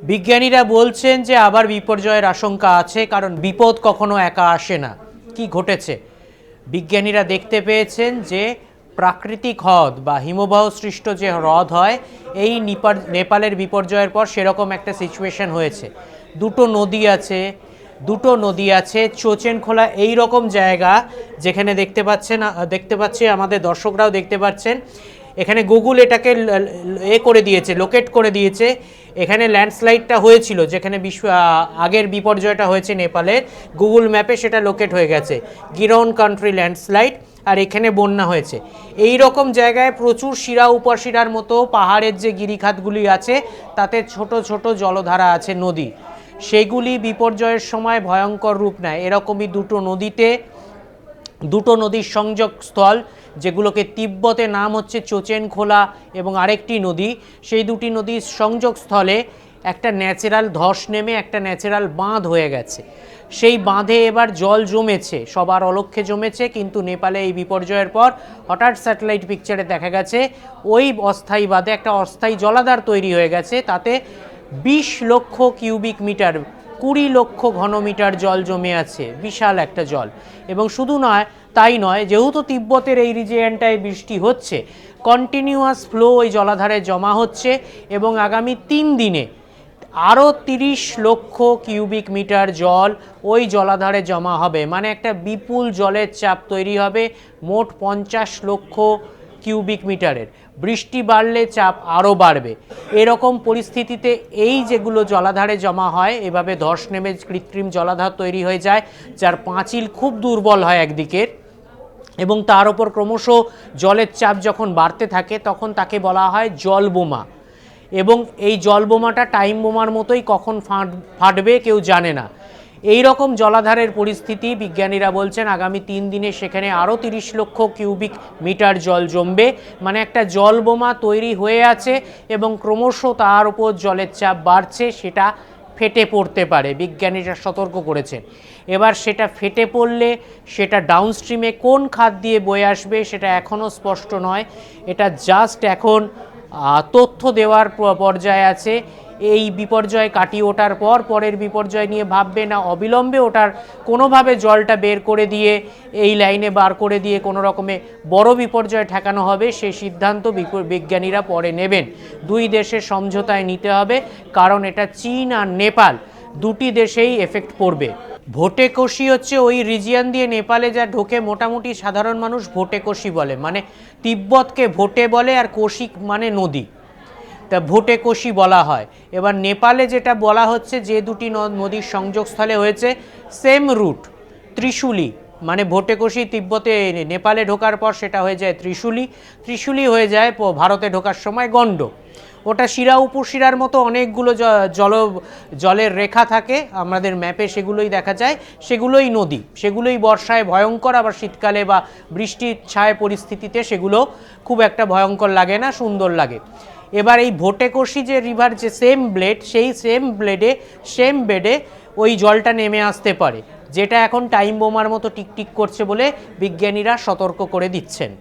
বিজ্ঞানীরা বলছেন যে আবার বিপর্যয়ের আশঙ্কা আছে, কারণ বিপদ কখনো একা আসে না। কি ঘটেছে? বিজ্ঞানীরা দেখতে পেয়েছেন যে প্রাকৃতিক হ্রদ বা হিমবাহ সৃষ্ট যে হ্রদ হয়, এই নেপালের বিপর্যয়ের পর সেরকম একটা সিচুয়েশন হয়েছে। দুটো নদী আছে চোচেনখোলা এই রকম জায়গা, যেখানে দেখতে পাচ্ছি আমাদের দর্শকরাও দেখতে পাচ্ছেন। এখানে গুগল এটাকে করে দিয়েছে, লোকেট করে দিয়েছে। এখানে ল্যান্ডস্লাইডটা হয়েছিল, যেখানে আগের বিপর্যয়টা হয়েছে নেপালের, গুগল ম্যাপে সেটা লোকেট হয়ে গেছে, গিরন কান্ট্রি ল্যান্ডস্লাইড। আর এখানে বন্যা হয়েছে। এই রকম জায়গায় প্রচুর শিরা উপশিরার মতো পাহাড়ের যে গিরিখাতগুলি আছে, তাতে ছোট ছোট জলধারা আছে, নদী, সেগুলি বিপর্যয়ের সময় ভয়ঙ্কর রূপ নেয়। এরকমই দুটো নদীর সংযোগ স্থল, যেগুলোকে তিব্বতে নাম হচ্ছে চোচেনখোলা, এবং আরেকটি নদী, সেই দুটি নদীর সংযোগ স্থলে একটা ন্যাচারাল ধস নেমে একটা ন্যাচারাল বাঁধ হয়ে গেছে। সেই বাঁধে এবার জল জমেছে, সবার অলক্ষ্যে জমেছে, কিন্তু নেপালে এই বিপর্যয়ের পর হঠাৎ স্যাটেলাইট পিকচারে দেখা গেছে ওই অস্থায়ী বাঁধে একটা অস্থায়ী জলাধার তৈরি হয়ে গেছে। তাতে 20 লক্ষ কিউবিক মিটার, 20 লক্ষ ঘনমিটার জল জমে আছে, বিশাল একটা জল। এবং শুধু তাই নয়, যেহেতু তিব্বতের এই রিজিয়নটায় বৃষ্টি হচ্ছে, কন্টিনিউয়াস ফ্লো ওই জলাধারে জমা হচ্ছে, এবং আগামী 3 দিনে আরও 30 লক্ষ কিউবিক মিটার জল ওই জলাধারে জমা হবে। মানে একটা বিপুল জলের চাপ তৈরি হবে, মোট 50 লক্ষ কিউবিক মিটারের। বৃষ্টি বাড়লে চাপ আরও বাড়বে। এরকম পরিস্থিতিতে এই যেগুলো জলাধারে জমা হয়, এভাবে ধস নেমে কৃত্রিম জলাধার তৈরি হয়ে যায়, যার পাঁচিল খুব দুর্বল হয় একদিকের, এবং তার ওপর ক্রমশ জলের চাপ যখন বাড়তে থাকে তখন তাকে বলা হয় জলবোমা। এবং এই জলবোমাটা টাইম বোমার মতোই, কখন ফাটবে কেউ জানে না। এই রকম জলাধারের পরিস্থিতি, বিজ্ঞানীরা বলছেন আগামী 3 দিনে সেখানে আরও 30 লক্ষ কিউবিক মিটার জল জমবে। মানে একটা জলবোমা তৈরি হয়ে আছে, এবং ক্রমশ তার উপর জলের চাপ বাড়ছে, সেটা ফেটে পড়তে পারে। বিজ্ঞানীরা সতর্ক করেছেন। এবার সেটা ফেটে পড়লে সেটা ডাউনস্ট্রিমে কোন খাত দিয়ে বয়ে আসবে সেটা এখনও স্পষ্ট নয়। এটা জাস্ট এখন তথ্য দেওয়ার পর্যায়ে আছে। এই বিপর্যয় কাটিয়ে ওঠার পর পরের বিপর্যয় নিয়ে ভাববে, না অবিলম্বে ওটার কোনোভাবে জলটা বের করে দিয়ে এই লাইনে বার করে দিয়ে কোনো রকমে বড় বিপর্যয় ঠেকানো হবে, সেই সিদ্ধান্ত বিজ্ঞানীরা পরে নেবেন। দুই দেশের সমঝোতায় নিতে হবে, কারণ এটা চীন আর নেপাল দুটি দেশেই এফেক্ট পড়বে। ভোটেকোষি হচ্ছে ওই রিজিয়ন দিয়ে নেপালে যা ঢোকে, মোটামুটি সাধারণ মানুষ ভোটেকোষি বলে, মানে তিব্বতকে ভোটে বলে, আর কোশি মানে নদী, তা ভোটেকোষি বলা হয়। এবার নেপালে যেটা বলা হচ্ছে, যে দুটি নদীর সংযোগস্থলে হয়েছে সেম রুট, ত্রিশুলি, মানে ভোটেকোষি তিব্বতে নেপালে ঢোকার পর সেটা হয়ে যায় ত্রিশুলি হয়ে যায় ভারতে ঢোকার সময় গণ্ডক। ওটা শিরা উপশিরার মতো অনেকগুলো জলের রেখা থাকে, আমাদের ম্যাপে সেগুলোই দেখা যায়, সেগুলোই নদী, সেগুলোই বর্ষায় ভয়ঙ্কর, আবার শীতকালে বা বৃষ্টির ছায় পরিস্থিতিতে সেগুলো খুব একটা ভয়ঙ্কর লাগে না, সুন্দর লাগে। এবার এই ভোটেকোষি যে রিভার, যে সেম ব্লেড, সেই সেম বেডে ওই জলটা নেমে আসতে পারে, যেটা এখন টাইম বোমার মতো টিকটিক করছে বলে বিজ্ঞানীরা সতর্ক করে দিচ্ছেন।